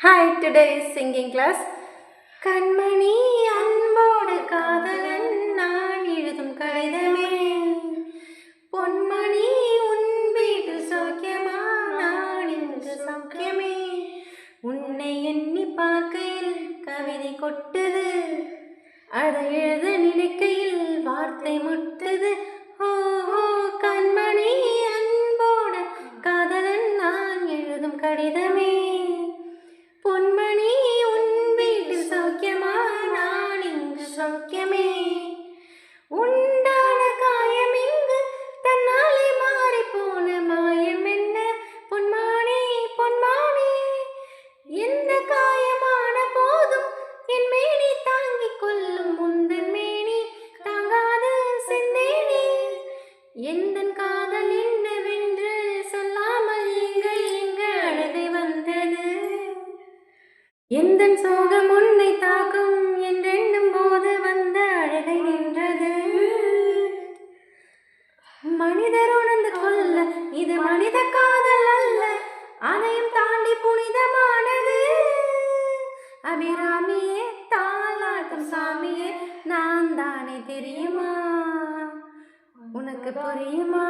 Hi, today is singing class. கண்மணி அன்போடு காதலன் நான் எழுதும் கடிதமே, பொன்மணி உன் வீட்டில் சௌக்கியமா, நான் இன்று சௌக்கியமே. உன்னை எண்ணி பார்க்கையில் கவிதை கொட்டுது, அதை எழுத நினைக்கையில் வார்த்தை முட்டுது. ஓஹோ கண்மணி அன்போடு காதலன் நான் எழுதும் கடிதமே, பொன்மணி உன் வீட்டில் சௌக்கியமா, நான் இங்கு சௌக்கியமே. உண்டான காயம் இங்கு தன்னாலே மாறி போன மாயம் என்ன பொன்மானே பொன்மானே. எந்த காயமான போதும் என் மேனி தாங்கிக் கொள்ளும் முந்தன் மேனி தாங்காது செந்தேனே. எந்தன் காதல் என்னவென்று சொல்லாமல் எங்க அழுகை வந்தது, எந்தன் சோகம் உன்னை தாக்கும் என்றெண்ணும் போது வந்த அழகை நின்றது. மனிதர் உணர்ந்து கொள்ள இது மனித காதல் அல்ல, அதையும் தாண்டி புனிதமானது. அபிராமியே தாலாட்டும் சாமியே, நான் தானே தெரியுமா, உனக்கு புரியுமா?